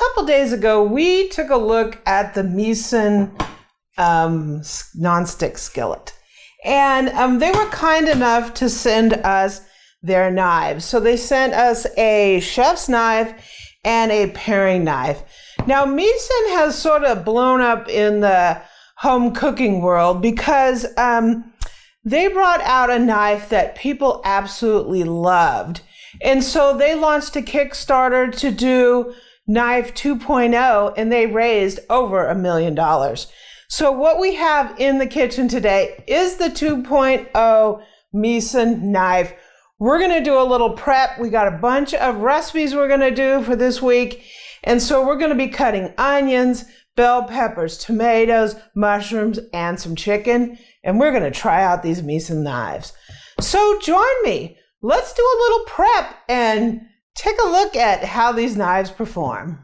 couple days ago, we took a look at the Misen nonstick skillet. And they were kind enough to send us their knives. So they sent us a chef's knife and a paring knife. Now, Misen has sort of blown up in the home cooking world because they brought out a knife that people absolutely loved. And so they launched a Kickstarter to do Knife 2.0, and they raised over $1 million. So what we have in the kitchen today is the 2.0 Misen knife. We're going to do a little prep. We got a bunch of recipes we're going to do for this week. And so we're going to be cutting onions, bell peppers, tomatoes, mushrooms, and some chicken. And we're going to try out these Misen knives. So join me. Let's do a little prep and take a look at how these knives perform.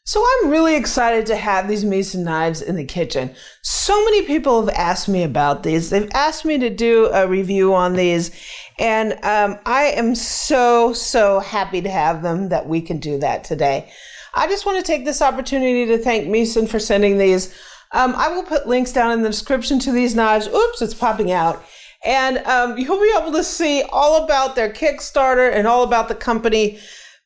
So I'm really excited to have these Misen knives in the kitchen. So many people have asked me about these. They've asked me to do a review on these, and I am so happy to have them that we can do that today. I just want to take this opportunity to thank Misen for sending these. I will put links down in the description to these knives. Oops, it's popping out. And you'll be able to see all about their Kickstarter and all about the company.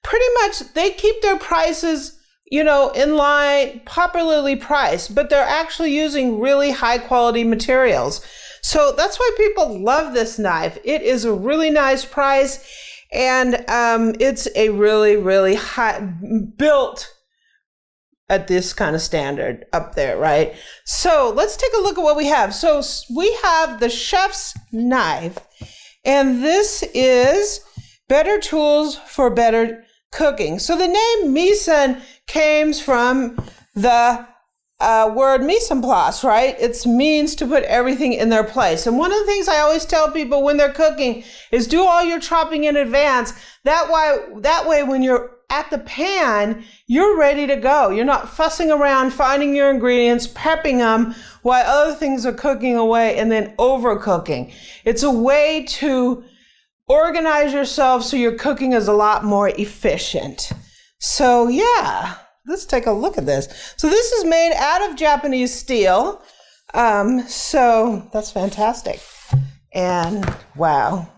Pretty much, they keep their prices, you know, in line, popularly priced, but they're actually using really high quality materials. So that's why people love this knife. It is a really nice price, and it's a really high built at this kind of standard up there, right? So let's take a look at what we have. So we have the chef's knife, and this is Better Tools for Better Cooking. So the name Misen came from the word mise en place, right? It means to put everything in their place. And one of the things I always tell people when they're cooking is do all your chopping in advance. That way when you're at the pan, you're ready to go. You're not fussing around finding your ingredients, prepping them while other things are cooking away and then overcooking. It's a way to organize yourself so your cooking is a lot more efficient. So yeah, let's take a look at this. So this is made out of Japanese steel. So that's fantastic. And wow.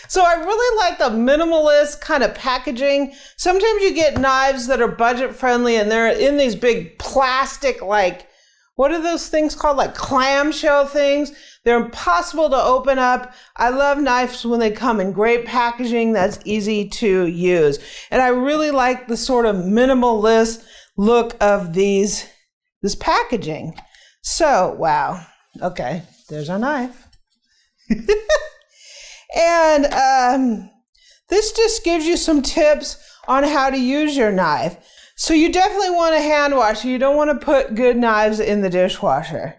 So I really like the minimalist kind of packaging. Sometimes you get knives that are budget friendly and they're in these big plastic, like, what are those things called? Like clamshell things. They're impossible to open up. I love knives when they come in great packaging that's easy to use. And I really like the sort of minimalist look of this packaging. So, wow. Okay, there's our knife. And this just gives you some tips on how to use your knife. So you definitely want a hand washer. You don't want to put good knives in the dishwasher.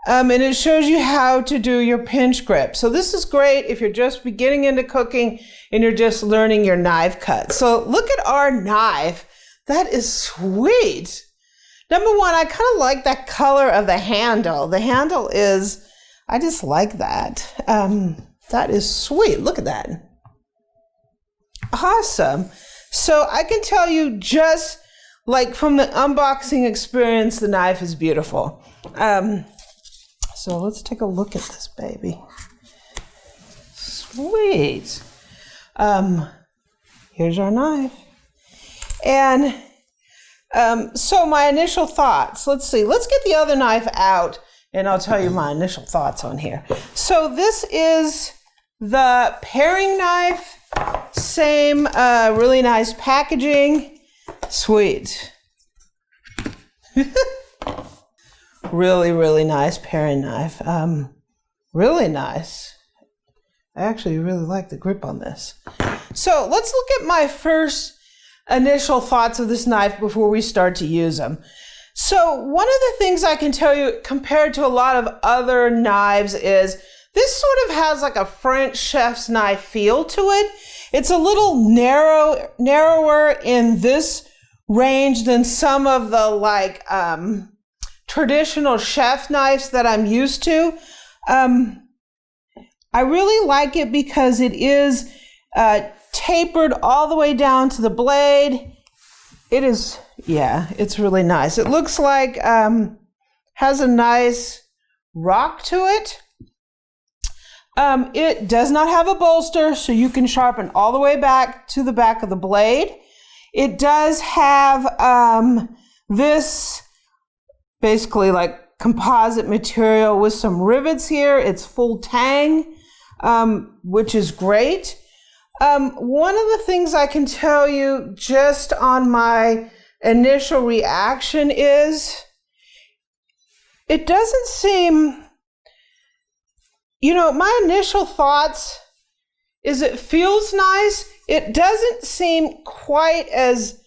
And it shows you how to do your pinch grip. So this is great if you're just beginning into cooking and you're just learning your knife cut. So look at our knife. That is sweet. Number one, I kind of like that color of the handle. The handle is, I just like that. That is sweet. Look at that. Awesome. So I can tell you just like from the unboxing experience, the knife is beautiful. So let's take a look at this baby. Sweet. Here's our knife. And so my initial thoughts, let's see, let's get the other knife out and I'll tell you my initial thoughts on here. So this is the paring knife, same really nice packaging. Sweet. Really nice paring knife. Really nice. I actually really like the grip on this. So let's look at my first initial thoughts of this knife before we start to use them. So one of the things I can tell you compared to a lot of other knives is this sort of has like a French chef's knife feel to it. It's a little narrower in this range than some of the like traditional chef knives that I'm used to. I really like it because it is tapered all the way down to the blade. It is, yeah, it's really nice. It looks like has a nice rock to it. It does not have a bolster, so you can sharpen all the way back to the back of the blade. It does have this basically like composite material with some rivets here. It's full tang, which is great. One of the things I can tell you just on my initial reaction is it doesn't seem, you know, my initial thoughts is it feels nice. It doesn't seem quite as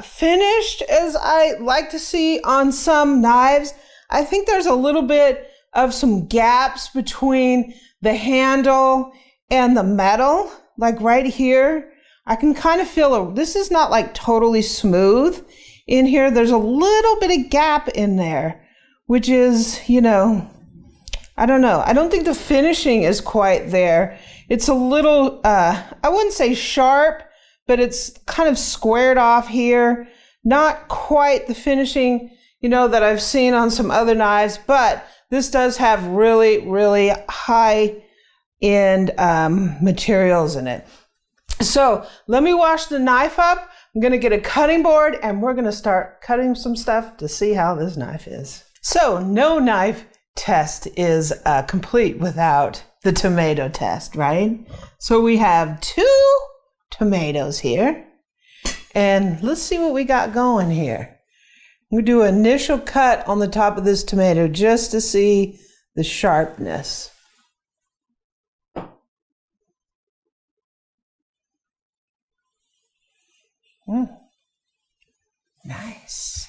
finished as I like to see on some knives. I think there's a little bit of some gaps between the handle and the metal, like right here. I can kind of feel this is not like totally smooth in here. There's a little bit of gap in there, which is, you know, I don't know. I don't think the finishing is quite there. It's a little, I wouldn't say sharp, but it's kind of squared off here. Not quite the finishing, you know, that I've seen on some other knives, but this does have really, really high end materials in it. So let me wash the knife up. I'm going to get a cutting board and we're going to start cutting some stuff to see how this knife is. So no knife test is complete without the tomato test, right? So we have 2 tomatoes here, and let's see what we got going here. We do an initial cut on the top of this tomato just to see the sharpness. Nice.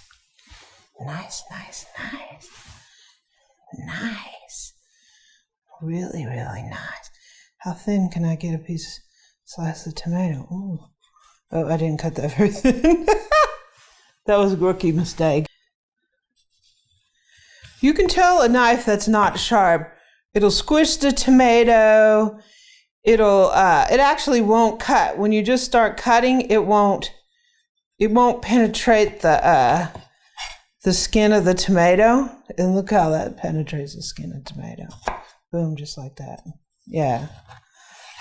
Nice, nice, nice. Nice. Really, really nice. How thin can I get a slice of tomato? Ooh. Oh, I didn't cut that very thin. That was a rookie mistake. You can tell a knife that's not sharp. It'll squish the tomato. It actually won't cut. When you just start cutting, it won't penetrate the skin of the tomato. And look how that penetrates the skin of the tomato. Boom, just like that. Yeah.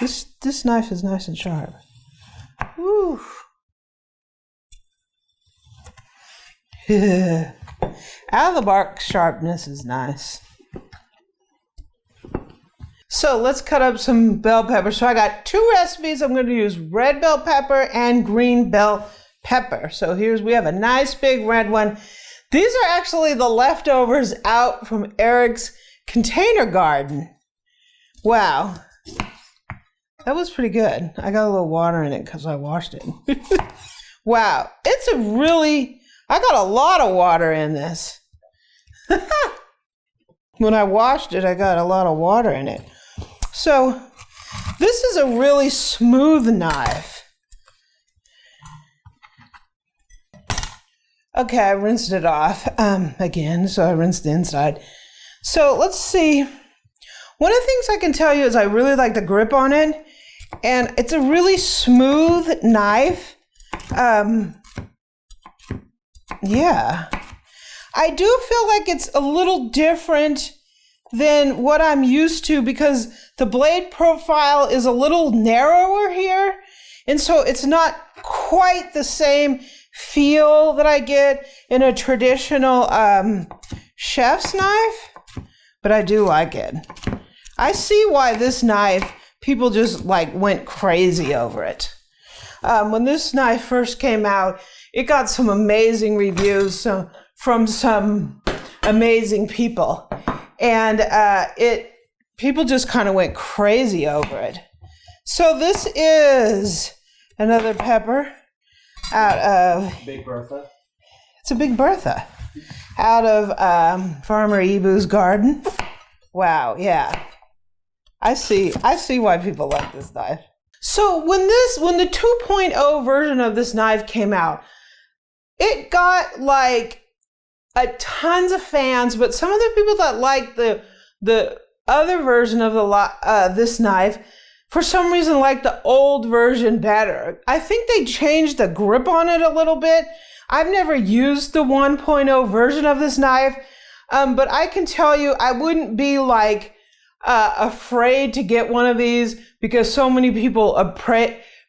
This knife is nice and sharp. Woo. Out of the bark sharpness is nice. So let's cut up some bell pepper. So I got 2 recipes. I'm going to use red bell pepper and green bell pepper. So we have a nice big red one. These are actually the leftovers out from Eric's container garden. Wow. That was pretty good. I got a little water in it because I washed it. Wow. I got a lot of water in this. When I washed it, I got a lot of water in it. So this is a really smooth knife. Okay, I rinsed it off again, so I rinsed the inside. So let's see. One of the things I can tell you is I really like the grip on it, and it's a really smooth knife. Yeah. I do feel like it's a little different than what I'm used to because the blade profile is a little narrower here. And so it's not quite the same feel that I get in a traditional chef's knife, but I do like it. I see why this knife, people just like went crazy over it. When this knife first came out, it got some amazing reviews from some amazing people. And people just kind of went crazy over it. So this is another pepper out of Big Bertha. It's a Big Bertha out of Farmer Ebu's garden. Wow, yeah. I see why people like this knife. So when the 2.0 version of this knife came out, it got like tons of fans, but some of the people that like the other version of this knife, for some reason, like the old version better. I think they changed the grip on it a little bit. I've never used the 1.0 version of this knife, but I can tell you I wouldn't be like afraid to get one of these because so many people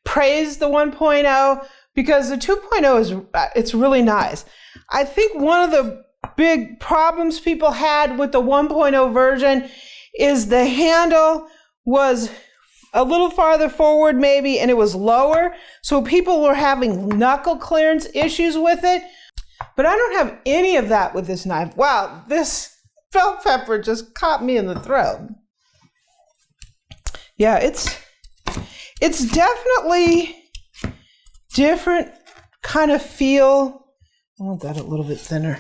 praise the 1.0, because the 2.0 it's really nice. I think one of the big problems people had with the 1.0 version is the handle was a little farther forward maybe, and it was lower. So people were having knuckle clearance issues with it. But I don't have any of that with this knife. Wow, this bell pepper just caught me in the throat. Yeah, it's definitely different kind of feel. I want that a little bit thinner.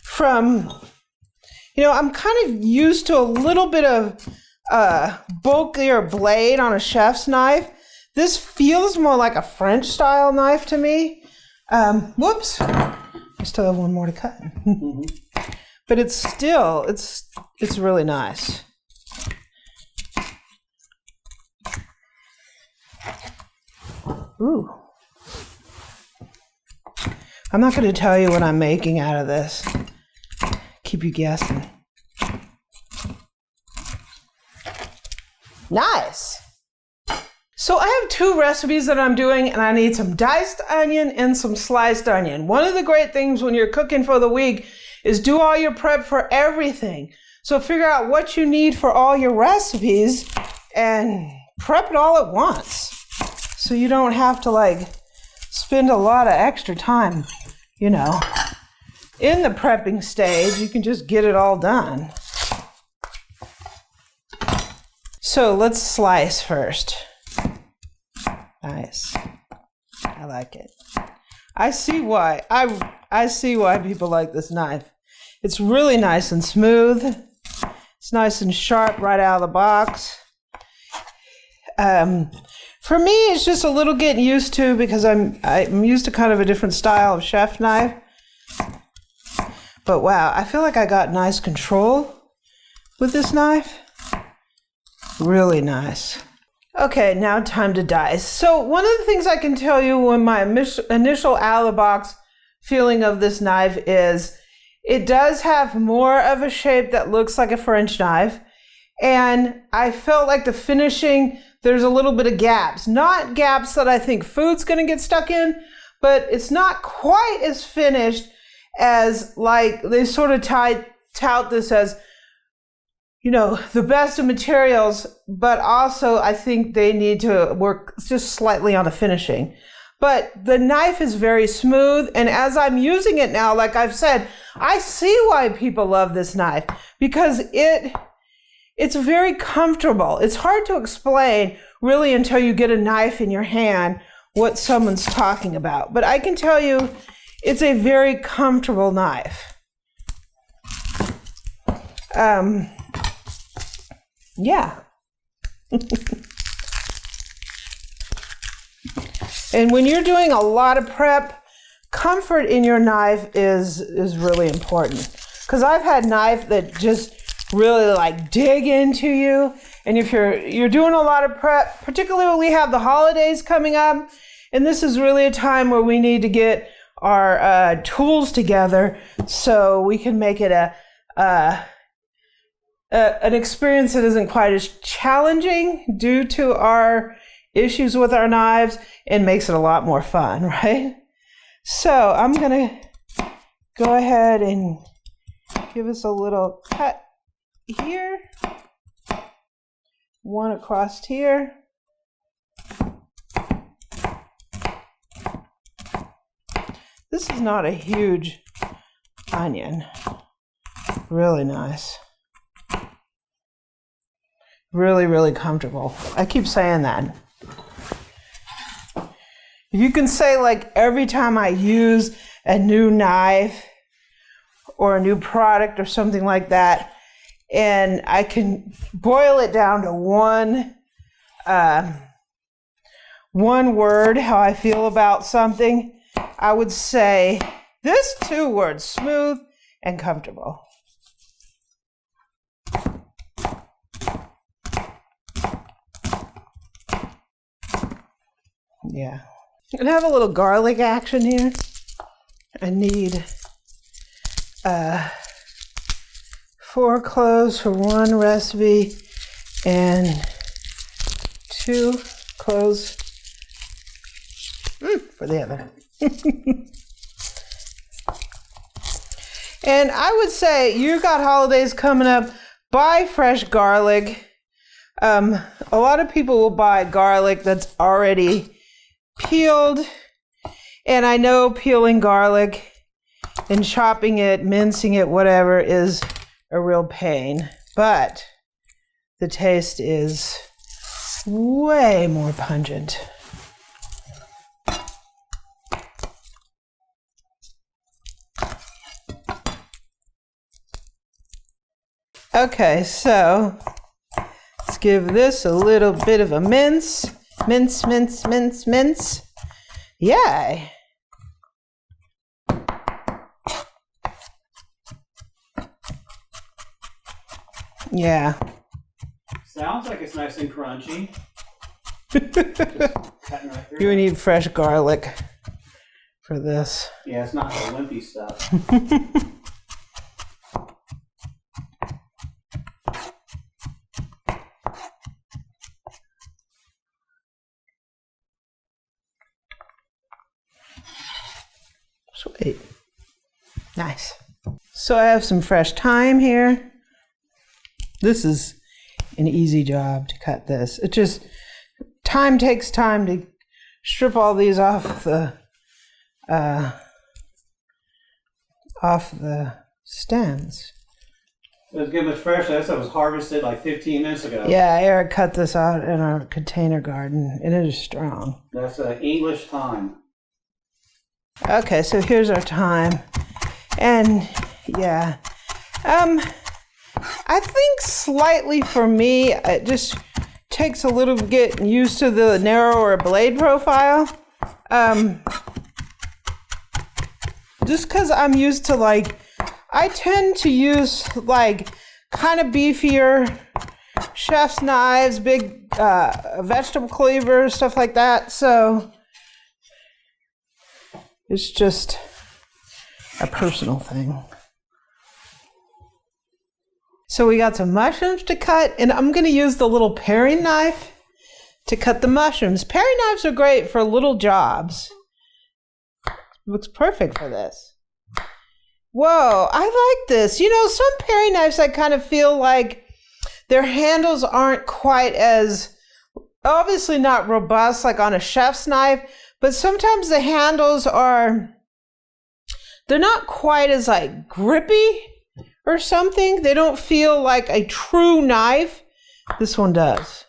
From, I'm kind of used to a little bit of bulkier blade on a chef's knife. This feels more like a French style knife to me. Whoops, I still have one more to cut. But it's still, it's really nice. Ooh. I'm not going to tell you what I'm making out of this. Keep you guessing. Nice. So I have 2 recipes that I'm doing, and I need some diced onion and some sliced onion. One of the great things when you're cooking for the week is do all your prep for everything. So figure out what you need for all your recipes and prep it all at once. So you don't have to like spend a lot of extra time, in the prepping stage. You can just get it all done. So let's slice first. Nice. I like it. I see why. I see why people like this knife. It's really nice and smooth. It's nice and sharp right out of the box. For me, it's just a little getting used to, because I'm used to kind of a different style of chef knife. But wow, I feel like I got nice control with this knife. Really nice. Okay, now time to dice. So one of the things I can tell you when my initial out of the box feeling of this knife is it does have more of a shape that looks like a French knife. And I felt like the finishing, there's a little bit of gaps. Not gaps that I think food's gonna get stuck in, but it's not quite as finished as, like, they sort of tout this as, the best of materials, but also I think they need to work just slightly on the finishing. But the knife is very smooth, and as I'm using it now, like I've said, I see why people love this knife, because it's very comfortable. It's hard to explain really until you get a knife in your hand what someone's talking about. But I can tell you it's a very comfortable knife. Yeah. And when you're doing a lot of prep, comfort in your knife is really important. Because I've had knife that just really like dig into you. And if you're doing a lot of prep, particularly when we have the holidays coming up, and this is really a time where we need to get our tools together so we can make it an experience that isn't quite as challenging due to our issues with our knives, and makes it a lot more fun, right? So I'm gonna go ahead and give us a little cut here, one across here. This is not a huge onion. Really nice. Really, really comfortable. I keep saying that. You can say, like, every time I use a new knife or a new product or something like that, and I can boil it down to one word, how I feel about something, I would say This two words, smooth and comfortable. Yeah. And I have a little garlic action here. I need 4 cloves for one recipe and 2 cloves for the other. And I would say you got holidays coming up, buy fresh garlic. A lot of people will buy garlic that's already peeled. And I know peeling garlic and chopping it, mincing it, whatever, is a real pain. But the taste is way more pungent. Okay, so let's give this a little bit of a mince. Mince, mince, mince, mince. Yay. Yeah. Sounds like it's nice and crunchy. Just cutting right through. You need fresh garlic for this. Yeah, it's not the wimpy stuff. Sweet. Nice. So I have some fresh thyme here. This is an easy job to cut this. It just, thyme takes time to strip all these off the stems. It was good, much fresh. That was harvested like 15 minutes ago. Yeah, Eric cut this out in our container garden, and it is strong. That's English thyme. Okay, so here's our thyme. And yeah, I think slightly for me, it just takes a little getting used to the narrower blade profile. Just because I'm used to I tend to use kind of beefier chef's knives, big vegetable cleavers, stuff like that. So it's just a personal thing. So we got some mushrooms to cut, and I'm going to use the little paring knife to cut the mushrooms. Paring knives are great for little jobs. Looks perfect for this. Whoa, I like this. You know, some paring knives I kind of feel like their handles aren't quite as, obviously not robust like on a chef's knife, but sometimes the handles are, they're not quite as grippy or something. They don't feel like a true knife. This one does.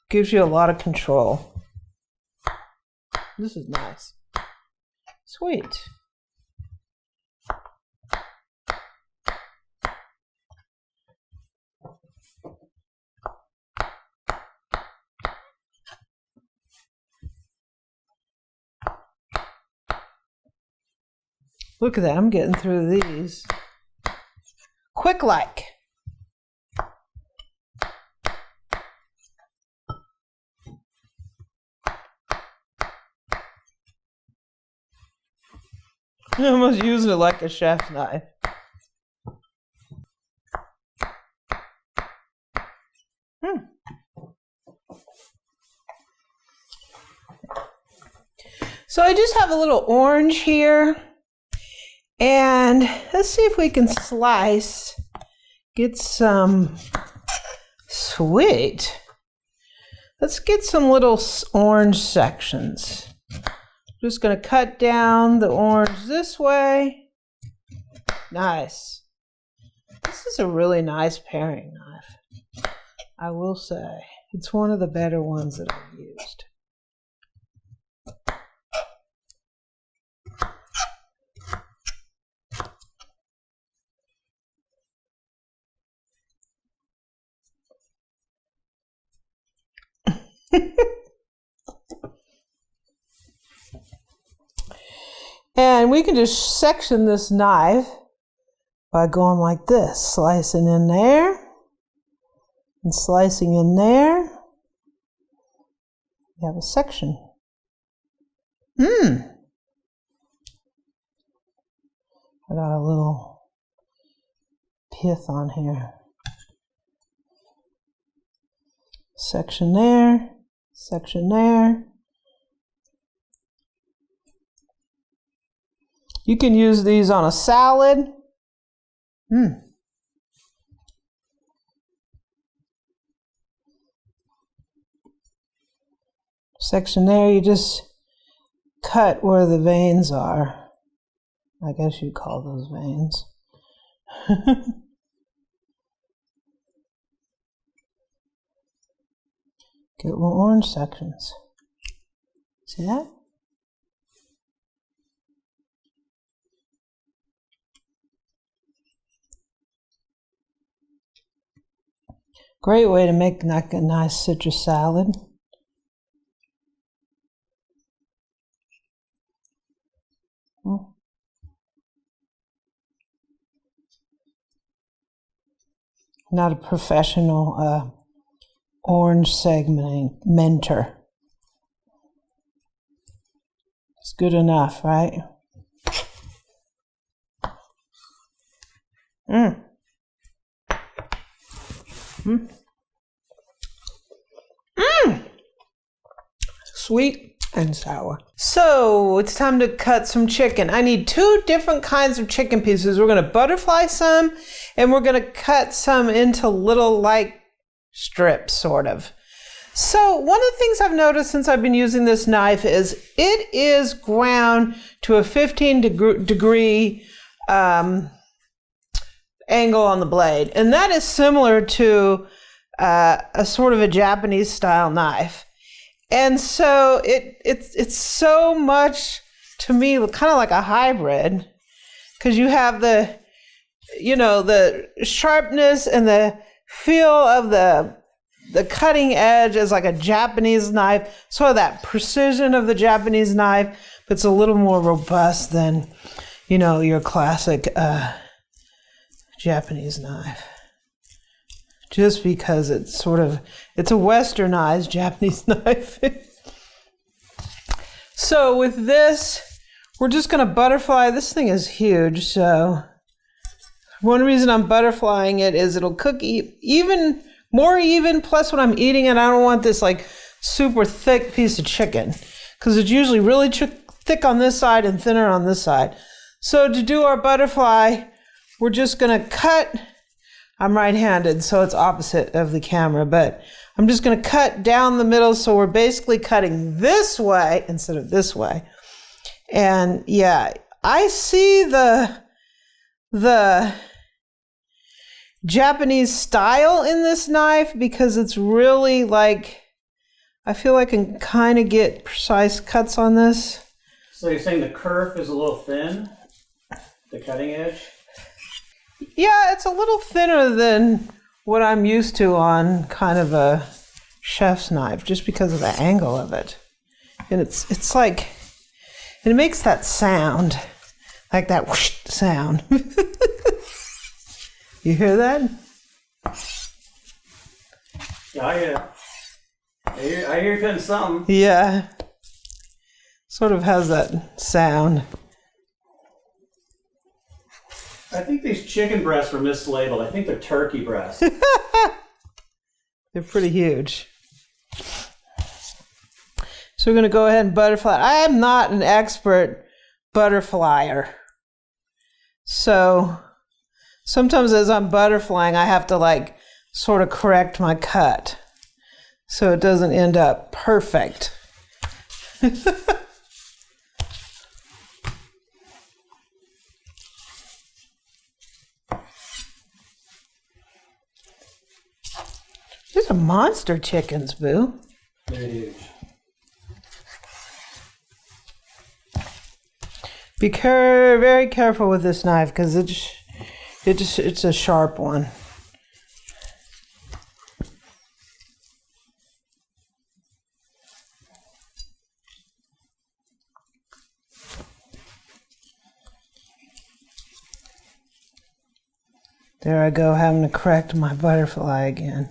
Gives you a lot of control. This is nice. Sweet. Look at that, I'm getting through these. Quick like. I'm almost using it like a chef's knife. So I just have a little orange here. And let's see if we can slice, get some, sweet. Let's get some little orange sections. Just going to cut down the orange this way. Nice. This is a really nice paring knife, I will say. It's one of the better ones that I've used. And we can just section this knife by going like this, slicing in there and slicing in there. You have a section. I got a little pith on here. Section there, section there. You can use these on a salad. Section there, you just cut where the veins are. I guess you'd call those veins. Get little orange sections. See that? Great way to make like a nice citrus salad. Not a professional orange segmenter. It's good enough, right? Sweet and sour. So it's time to cut some chicken. I need 2 different kinds of chicken pieces. We're going to butterfly some, and we're going to cut some into little like strips, sort of. So one of the things I've noticed since I've been using this knife is it is ground to a 15-degree angle on the blade. And that is similar to a sort of a Japanese style knife. And so it's so much, to me, kind of like a hybrid, because you have the, the sharpness and the feel of the cutting edge as like a Japanese knife, sort of that precision of the Japanese knife, but it's a little more robust than, your classic Japanese knife. Just because it's a westernized Japanese knife. So with this, we're just going to butterfly. This thing is huge, so one reason I'm butterflying it is it'll cook more even, plus when I'm eating it, I don't want this like super thick piece of chicken, because it's usually really thick on this side and thinner on this side. So to do our butterfly, we're just going to cut. I'm right-handed, so it's opposite of the camera, but I'm just going to cut down the middle, so we're basically cutting this way instead of this way. And yeah, I see the Japanese style in this knife, because it's really like, I feel like I can kind of get precise cuts on this. So you're saying the kerf is a little thin? The cutting edge? Yeah, it's a little thinner than what I'm used to on kind of a chef's knife, just because of the angle of it. And it's like, it makes that sound, like that whoosh sound. You hear that? Yeah, I hear it. I hear you cutting something. Yeah. Sort of has that sound. I think these chicken breasts were mislabeled. I think they're turkey breasts. They're pretty huge. So we're going to go ahead and butterfly. I am not an expert butterflyer. So sometimes as I'm butterflying, I have to like sort of correct my cut so it doesn't end up perfect. These are monster chickens, Boo. They're huge. Be very careful with this knife, because it's a sharp one. There I go, having to correct my butterfly again.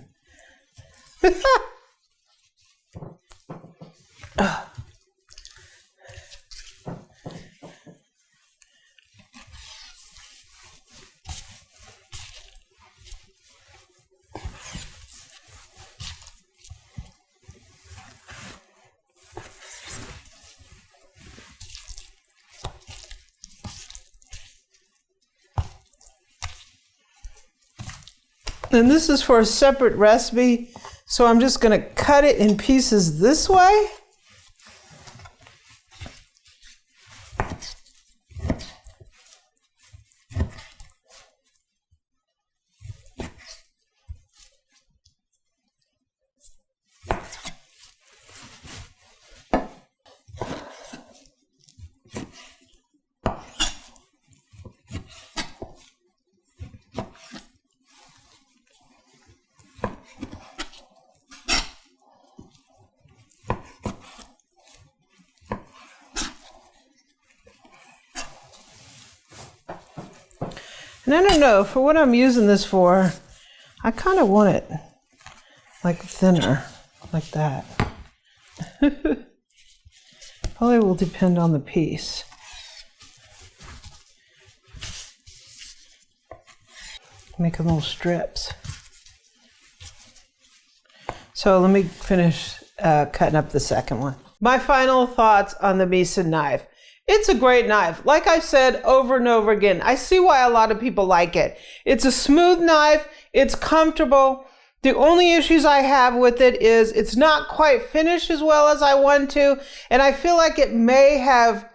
And this is for a separate recipe, so I'm just going to cut it in pieces this way. And I don't know, for what I'm using this for, I kind of want it like thinner, like that. Probably will depend on the piece. Make little strips. So let me finish cutting up the second one. My final thoughts on the Misen knife. It's a great knife. Like I've said over and over again, I see why a lot of people like it. It's a smooth knife. It's comfortable. The only issues I have with it is it's not quite finished as well as I want to. And I feel like it may have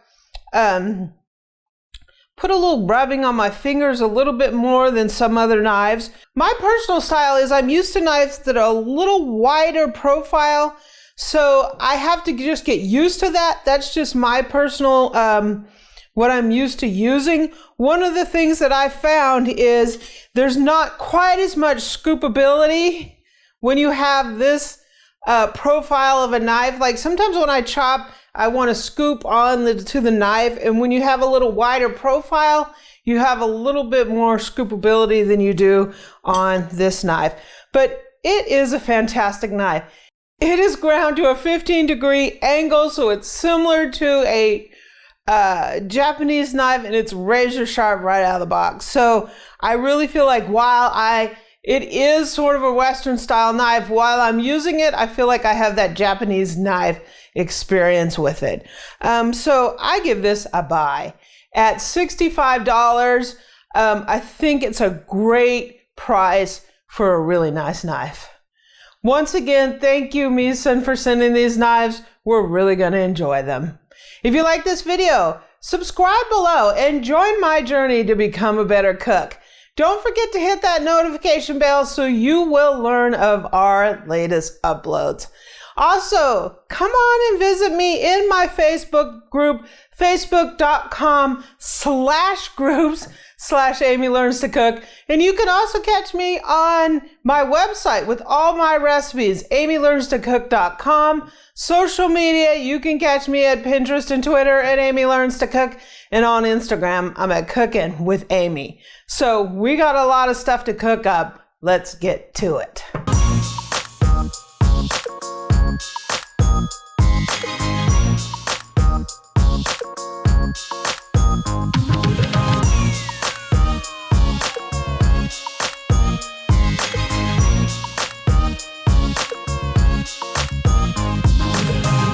put a little rubbing on my fingers a little bit more than some other knives. My personal style is I'm used to knives that are a little wider profile. So I have to just get used to that. That's just my personal, what I'm used to using. One of the things that I found is there's not quite as much scoopability when you have this profile of a knife. Like sometimes when I chop, I want to scoop on to the knife. And when you have a little wider profile, you have a little bit more scoopability than you do on this knife. But it is a fantastic knife. It is ground to a 15-degree angle, so it's similar to a Japanese knife, and it's razor sharp right out of the box. So I really feel like it is sort of a Western style knife, while I'm using it, I feel like I have that Japanese knife experience with it. So I give this a buy. At $65, I think it's a great price for a really nice knife. Once again, thank you, Misen, for sending these knives. We're really going to enjoy them. If you like this video, subscribe below and join my journey to become a better cook. Don't forget to hit that notification bell so you will learn of our latest uploads. Also, come on and visit me in my Facebook group, facebook.com/groups/Amy Learns to Cook. And you can also catch me on my website with all my recipes, amylearnstocook.com. Social media, you can catch me at Pinterest and Twitter at Amy Learns to Cook. And on Instagram, I'm at Cooking with Amy. So we got a lot of stuff to cook up. Let's get to it.